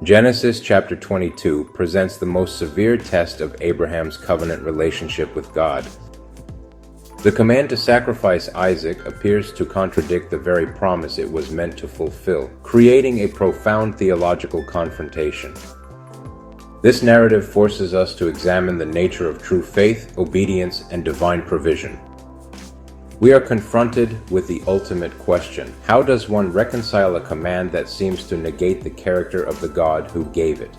Genesis chapter 22 presents the most severe test of Abraham's covenant relationship with God. The command to sacrifice Isaac appears to contradict the very promise it was meant to fulfill, creating a profound theological confrontation. This narrative forces us to examine the nature of true faith, obedience, and divine provision. We are confronted with the ultimate question: how does one reconcile a command that seems to negate the character of the God who gave it?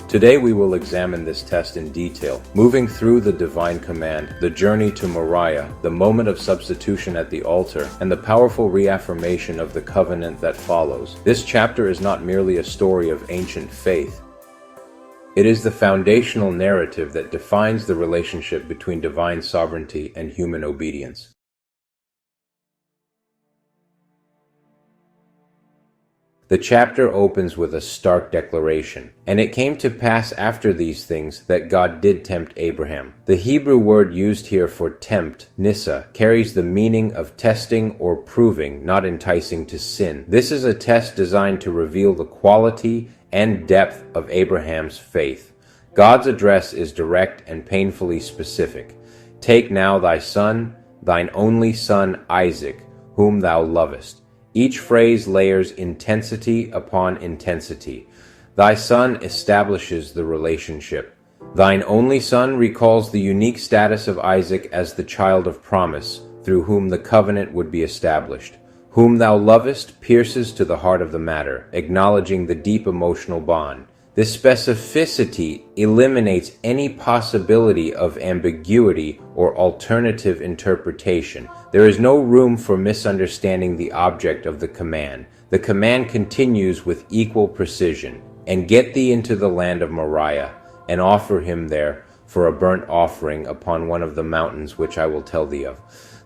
Today we will examine this test in detail, moving through the divine command, the journey to Moriah, the moment of substitution at the altar, and the powerful reaffirmation of the covenant that follows. This chapter is not merely a story of ancient faith. It is the foundational narrative that defines the relationship between divine sovereignty and human obedience. The chapter opens with a stark declaration. And it came to pass after these things that God did tempt Abraham. The Hebrew word used here for tempt, nissa, carries the meaning of testing or proving, not enticing to sin. This is a test designed to reveal the quality and depth of Abraham's faith. God's address is direct and painfully specific. Take now thy son, thine only son Isaac, whom thou lovest. Each phrase layers intensity upon intensity. Thy son establishes the relationship. Thine only son recalls the unique status of Isaac as the child of promise, through whom the covenant would be established. Whom thou lovest pierces to the heart of the matter, acknowledging the deep emotional bond. This specificity eliminates any possibility of ambiguity or alternative interpretation. There is no room for misunderstanding the object of the command. The command continues with equal precision. And get thee into the land of Moriah, and offer him there for a burnt offering upon one of the mountains which I will tell thee of.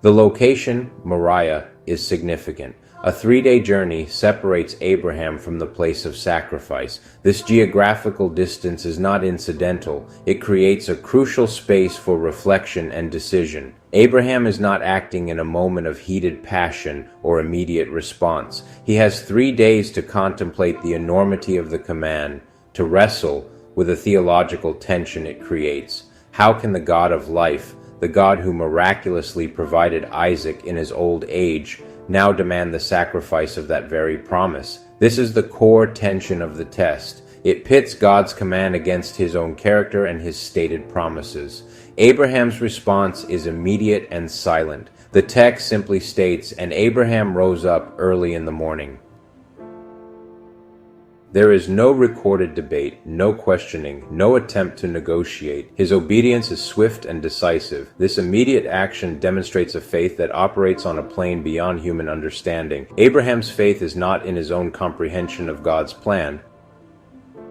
The location, Moriah, is significant. A 3-day journey separates Abraham from the place of sacrifice. This geographical distance is not incidental. It creates a crucial space for reflection and decision. Abraham is not acting in a moment of heated passion or immediate response. He has 3 days to contemplate the enormity of the command, to wrestle with the theological tension it creates. How can the God of life, the God who miraculously provided Isaac in his old age, now demand the sacrifice of that very promise? This is the core tension of the test. It pits God's command against his own character and his stated promises. Abraham's response is immediate and silent. The text simply states, "And Abraham rose up early in the morning." There is no recorded debate, no questioning, no attempt to negotiate. His obedience is swift and decisive. This immediate action demonstrates a faith that operates on a plane beyond human understanding. Abraham's faith is not in his own comprehension of God's plan,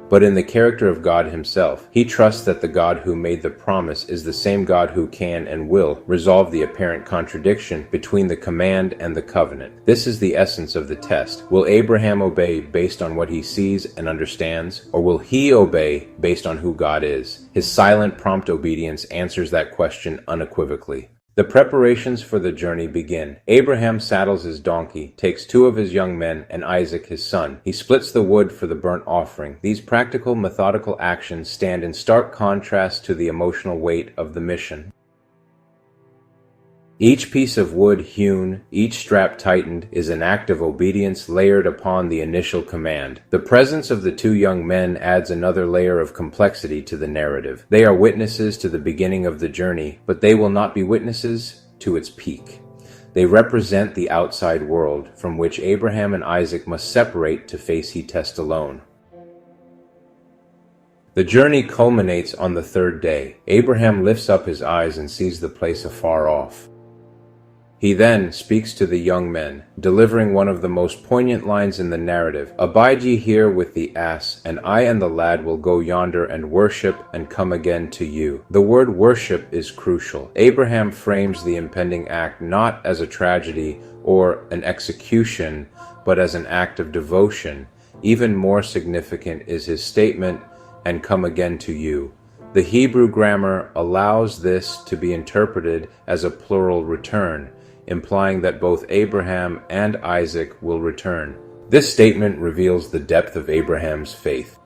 but in the character of God himself. He trusts that the God who made the promise is the same God who can and will resolve the apparent contradiction between the command and the covenant. This is the essence of the test. Will Abraham obey based on what he sees and understands, or will he obey based on who God is? His silent, prompt obedience answers that question unequivocally. The preparations for the journey begin. Abraham saddles his donkey, takes 2 of his young men and Isaac his son. He splits the wood for the burnt offering. These practical, methodical actions stand in stark contrast to the emotional weight of the mission. Each piece of wood hewn, each strap tightened, is an act of obedience layered upon the initial command. The presence of the 2 young men adds another layer of complexity to the narrative. They are witnesses to the beginning of the journey, but they will not be witnesses to its peak. They represent the outside world, from which Abraham and Isaac must separate to face the test alone. The journey culminates on the 3rd day. Abraham lifts up his eyes and sees the place afar off. He then speaks to the young men, delivering one of the most poignant lines in the narrative. "Abide ye here with the ass, and I and the lad will go yonder and worship and come again to you." The word worship is crucial. Abraham frames the impending act not as a tragedy or an execution, but as an act of devotion. Even more significant is his statement, "and come again to you." The Hebrew grammar allows this to be interpreted as a plural return, implying that both Abraham and Isaac will return. This statement reveals the depth of Abraham's faith.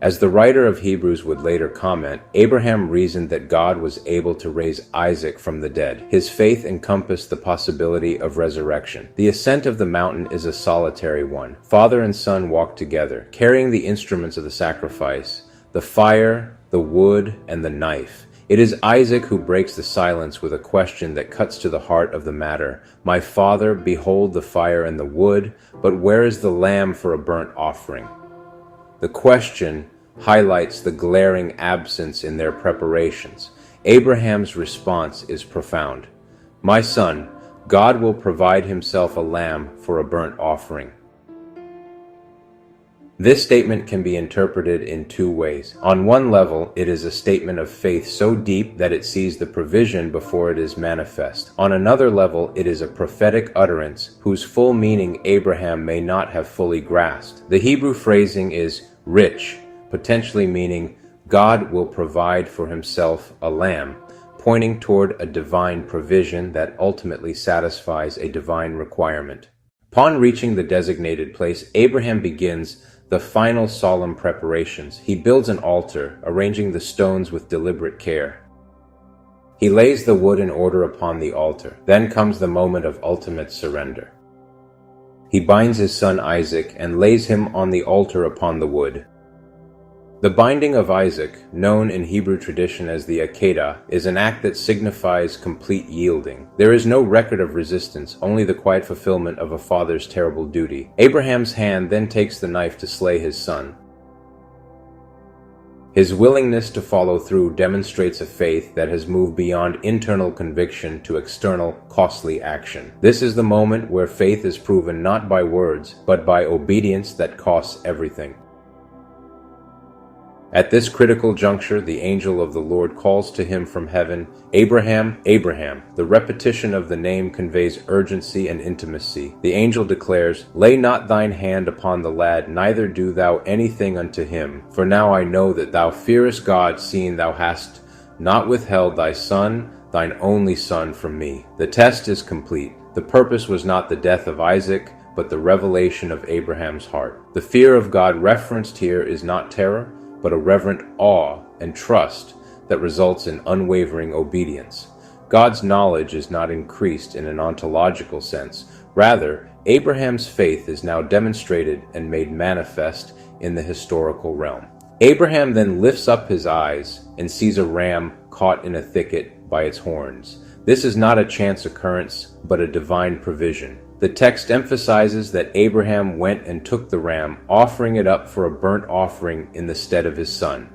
As the writer of Hebrews would later comment, Abraham reasoned that God was able to raise Isaac from the dead. His faith encompassed the possibility of resurrection. The ascent of the mountain is a solitary one. Father and son walk together, carrying the instruments of the sacrifice, the fire, the wood, and the knife. It is Isaac who breaks the silence with a question that cuts to the heart of the matter. My father, behold the fire and the wood, but where is the lamb for a burnt offering? The question highlights the glaring absence in their preparations. Abraham's response is profound. My son, God will provide himself a lamb for a burnt offering. This statement can be interpreted in two ways. On one level, it is a statement of faith so deep that it sees the provision before it is manifest. On another level, it is a prophetic utterance whose full meaning Abraham may not have fully grasped. The Hebrew phrasing is rich, potentially meaning God will provide for himself a lamb, pointing toward a divine provision that ultimately satisfies a divine requirement. Upon reaching the designated place, Abraham begins the final solemn preparations. He builds an altar, arranging the stones with deliberate care. He lays the wood in order upon the altar. Then comes the moment of ultimate surrender. He binds his son Isaac and lays him on the altar upon the wood. The binding of Isaac, known in Hebrew tradition as the Akedah, is an act that signifies complete yielding. There is no record of resistance, only the quiet fulfillment of a father's terrible duty. Abraham's hand then takes the knife to slay his son. His willingness to follow through demonstrates a faith that has moved beyond internal conviction to external, costly action. This is the moment where faith is proven not by words, but by obedience that costs everything. At this critical juncture, the angel of the Lord calls to him from heaven, Abraham, Abraham. The repetition of the name conveys urgency and intimacy. The angel declares, Lay not thine hand upon the lad, neither do thou anything unto him. For now I know that thou fearest God, seeing thou hast not withheld thy son, thine only son, from me. The test is complete. The purpose was not the death of Isaac, but the revelation of Abraham's heart. The fear of God referenced here is not terror, but a reverent awe and trust that results in unwavering obedience. God's knowledge is not increased in an ontological sense. Rather, Abraham's faith is now demonstrated and made manifest in the historical realm. Abraham then lifts up his eyes and sees a ram caught in a thicket by its horns. This is not a chance occurrence, but a divine provision. The text emphasizes that Abraham went and took the ram, offering it up for a burnt offering in the stead of his son.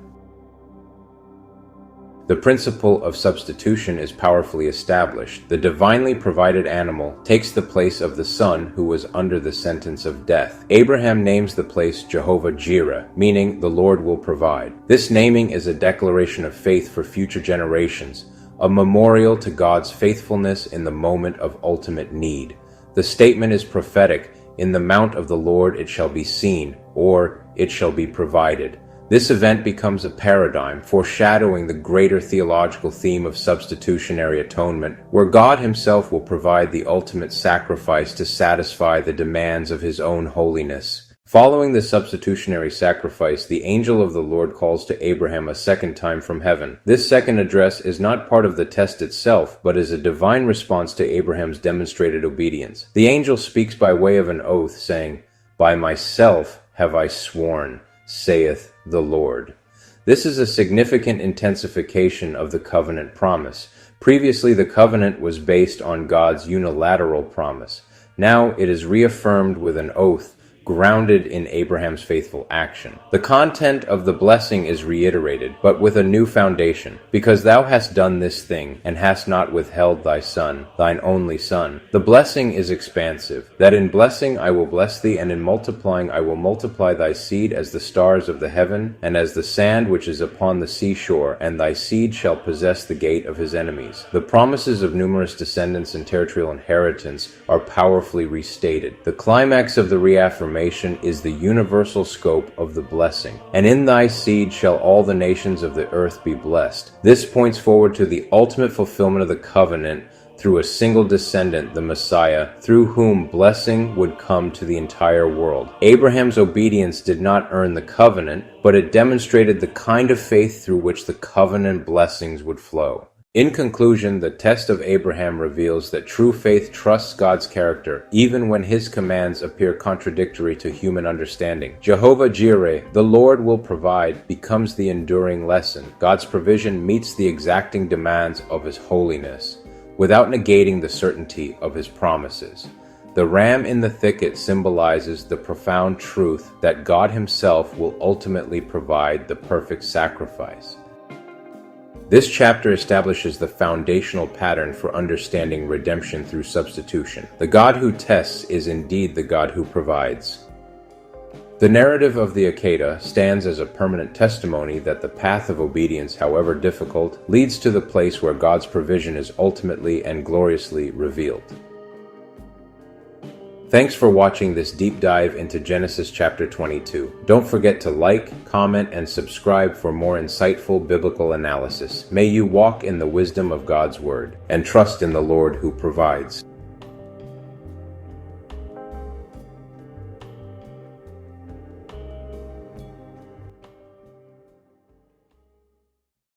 The principle of substitution is powerfully established. The divinely provided animal takes the place of the son who was under the sentence of death. Abraham names the place Jehovah Jireh, meaning the Lord will provide. This naming is a declaration of faith for future generations, a memorial to God's faithfulness in the moment of ultimate need. The statement is prophetic. In the mount of the Lord it shall be seen, or it shall be provided. This event becomes a paradigm, foreshadowing the greater theological theme of substitutionary atonement, where God himself will provide the ultimate sacrifice to satisfy the demands of his own holiness. Following the substitutionary sacrifice, the angel of the Lord calls to Abraham a second time from heaven. This second address is not part of the test itself, but is a divine response to Abraham's demonstrated obedience. The angel speaks by way of an oath, saying, By myself have I sworn, saith the Lord. This is a significant intensification of the covenant promise. Previously, the covenant was based on God's unilateral promise. Now it is reaffirmed with an oath, grounded in Abraham's faithful action. The content of the blessing is reiterated, but with a new foundation. Because thou hast done this thing, and hast not withheld thy son, thine only son. The blessing is expansive, that in blessing I will bless thee, and in multiplying I will multiply thy seed as the stars of the heaven, and as the sand which is upon the seashore, and thy seed shall possess the gate of his enemies. The promises of numerous descendants and territorial inheritance are powerfully restated. The climax of the reaffirmation is the universal scope of the blessing. And in thy seed shall all the nations of the earth be blessed. This points forward to the ultimate fulfillment of the covenant through a single descendant, the Messiah, through whom blessing would come to the entire world. Abraham's obedience did not earn the covenant, but it demonstrated the kind of faith through which the covenant blessings would flow. In conclusion, the test of Abraham reveals that true faith trusts God's character, even when his commands appear contradictory to human understanding. Jehovah Jireh, the Lord will provide, becomes the enduring lesson. God's provision meets the exacting demands of his holiness, without negating the certainty of his promises. The ram in the thicket symbolizes the profound truth that God himself will ultimately provide the perfect sacrifice. This chapter establishes the foundational pattern for understanding redemption through substitution. The God who tests is indeed the God who provides. The narrative of the Akedah stands as a permanent testimony that the path of obedience, however difficult, leads to the place where God's provision is ultimately and gloriously revealed. Thanks for watching this deep dive into Genesis chapter 22. Don't forget to like, comment, and subscribe for more insightful biblical analysis. May you walk in the wisdom of God's word and trust in the Lord who provides.